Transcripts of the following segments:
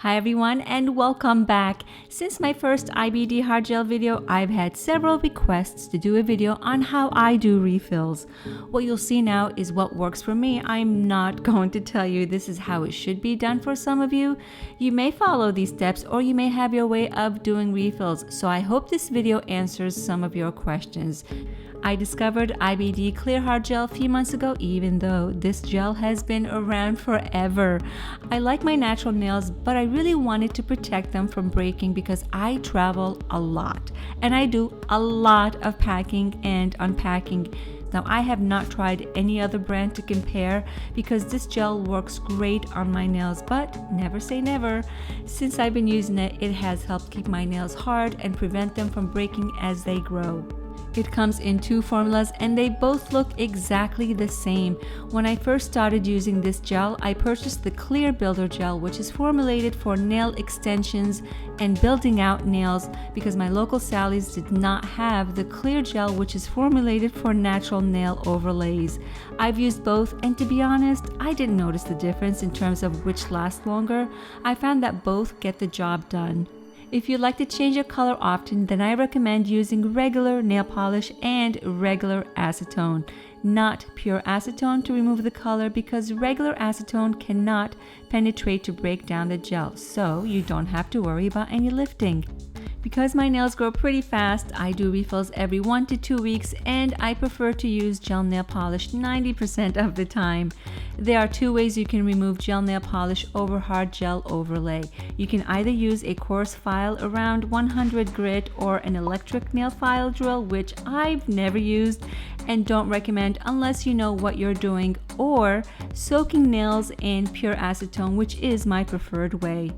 Hi everyone and welcome back. Since my first IBD Hard Gel video, I've had several requests to do a video on how I do refills. What you'll see now is what works for me. I'm not going to tell you this is how it should be done for some of you. You may follow these steps or you may have your way of doing refills. So I hope this video answers some of your questions. I discovered IBD Clear Hard Gel a few months ago, even though this gel has been around forever. I like my natural nails, but I really wanted to protect them from breaking because I travel a lot and I do a lot of packing and unpacking. Now, I have not tried any other brand to compare because this gel works great on my nails, but never say never. Since I've been using it, it has helped keep my nails hard and prevent them from breaking as they grow. It comes in two formulas and they both look exactly the same. When I first started using this gel, I purchased the Clear Builder Gel, which is formulated for nail extensions and building out nails because my local Sally's did not have the Clear Gel, which is formulated for natural nail overlays. I've used both and to be honest, I didn't notice the difference in terms of which lasts longer. I found that both get the job done. If you like to change your color often, then I recommend using regular nail polish and regular acetone, not pure acetone to remove the color because regular acetone cannot penetrate to break down the gel, so you don't have to worry about any lifting. Because my nails grow pretty fast, I do refills every 1 to 2 weeks and I prefer to use gel nail polish 90% of the time. There are two ways you can remove gel nail polish over hard gel overlay. You can either use a coarse file around 100 grit or an electric nail file drill, which I've never used and don't recommend unless you know what you're doing, or soaking nails in pure acetone, which is my preferred way.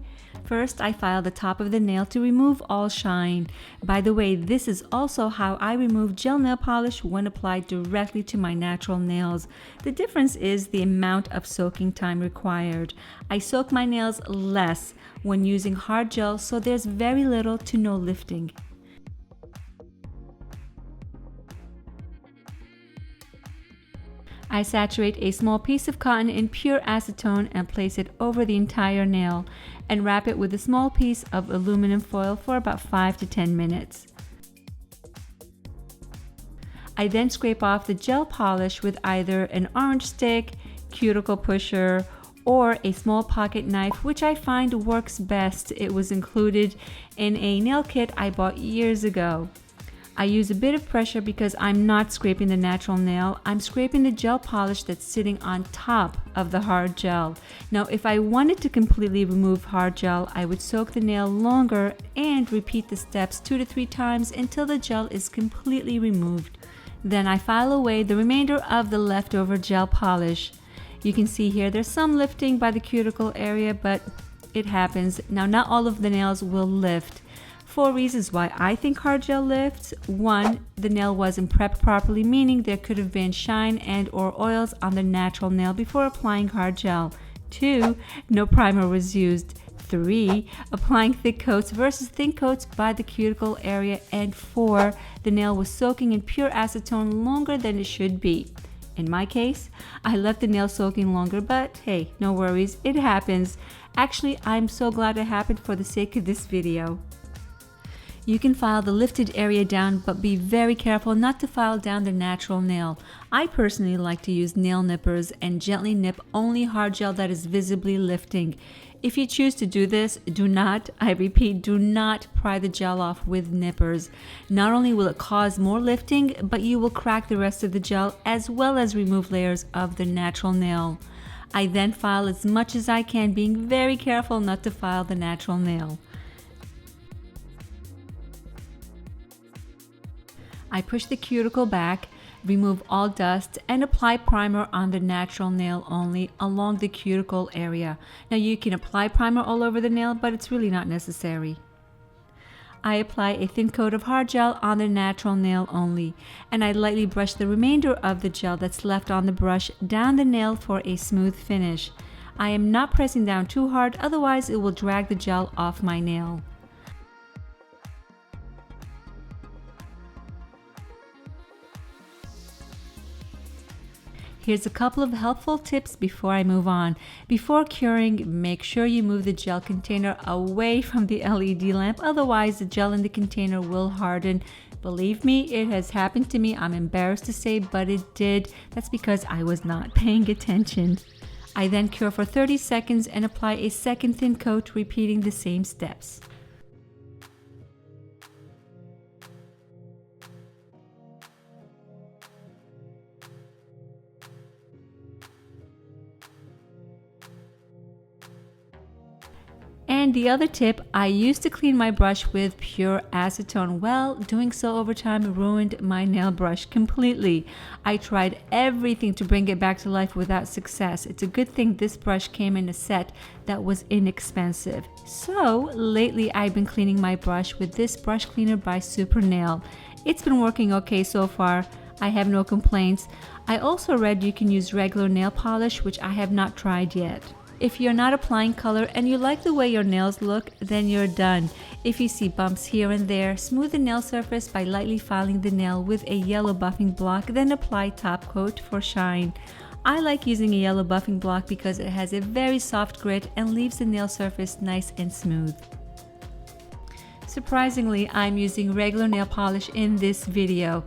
First, I file the top of the nail to remove all shine. By the way, this is also how I remove gel nail polish when applied directly to my natural nails. The difference is the amount of soaking time required. I soak my nails less when using hard gel, so there's very little to no lifting. I saturate a small piece of cotton in pure acetone and place it over the entire nail and wrap it with a small piece of aluminum foil for about 5 to 10 minutes. I then scrape off the gel polish with either an orange stick, Cuticle Pusher, or a small pocket knife, which I find works best. It was included in a nail kit I bought years ago. I use a bit of pressure because I'm not scraping the natural nail, I'm scraping the gel polish that's sitting on top of the hard gel. Now, if I wanted to completely remove hard gel, I would soak the nail longer and repeat the steps 2 to 3 times until the gel is completely removed. Then I file away the remainder of the leftover gel polish. You can see here there's some lifting by the cuticle area, but it happens. Now, not all of the nails will lift. 4 reasons why I think hard gel lifts. 1, the nail wasn't prepped properly, meaning there could have been shine and or oils on the natural nail before applying hard gel. 2, no primer was used. 3, applying thick coats versus thin coats by the cuticle area. And 4, the nail was soaking in pure acetone longer than it should be. In my case, I left the nail soaking longer, but hey, no worries, it happens. Actually, I'm so glad it happened for the sake of this video. You can file the lifted area down, but be very careful not to file down the natural nail. I personally like to use nail nippers and gently nip only hard gel that is visibly lifting. If you choose to do this, do not, I repeat, do not pry the gel off with nippers. Not only will it cause more lifting, but you will crack the rest of the gel as well as remove layers of the natural nail. I then file as much as I can, being very careful not to file the natural nail. I push the cuticle back, remove all dust, and apply primer on the natural nail only along the cuticle area. Now you can apply primer all over the nail, but it's really not necessary. I apply a thin coat of hard gel on the natural nail only, and I lightly brush the remainder of the gel that's left on the brush down the nail for a smooth finish. I am not pressing down too hard, otherwise it will drag the gel off my nail. Here's a couple of helpful tips before I move on. Before curing, make sure you move the gel container away from the LED lamp, otherwise the gel in the container will harden. Believe me, it has happened to me. I'm embarrassed to say, but it did. That's because I was not paying attention. I then cure for 30 seconds and apply a second thin coat, repeating the same steps. And the other tip, I used to clean my brush with pure acetone. Well, doing so over time ruined my nail brush completely. I tried everything to bring it back to life without success. It's a good thing this brush came in a set that was inexpensive. So lately I've been cleaning my brush with this brush cleaner by Super Nail. It's been working okay so far. I have no complaints. I also read you can use regular nail polish, which I have not tried yet. If you're not applying color and you like the way your nails look, then you're done. If you see bumps here and there, smooth the nail surface by lightly filing the nail with a yellow buffing block, then apply top coat for shine. I like using a yellow buffing block because it has a very soft grit and leaves the nail surface nice and smooth. Surprisingly, I'm using regular nail polish in this video.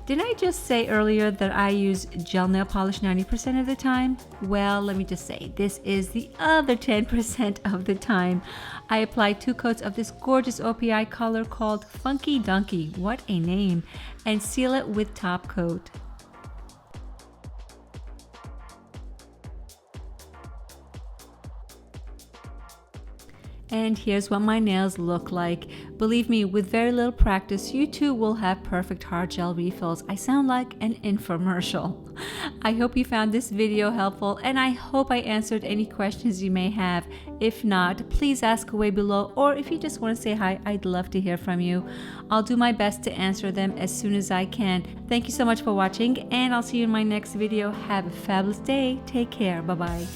Didn't I just say earlier that I use gel nail polish 90% of the time? Well, let me just say, this is the other 10% of the time. I apply 2 coats of this gorgeous OPI color called Funky Dunkey, what a name, and seal it with top coat. And here's what my nails look like. Believe me, with very little practice, you too will have perfect hard gel refills. I sound like an infomercial. I hope you found this video helpful, and I hope I answered any questions you may have. If not, please ask away below, or if you just want to say hi, I'd love to hear from you. I'll do my best to answer them as soon as I can. Thank you so much for watching, and I'll see you in my next video. Have a fabulous day. Take care. Bye-bye.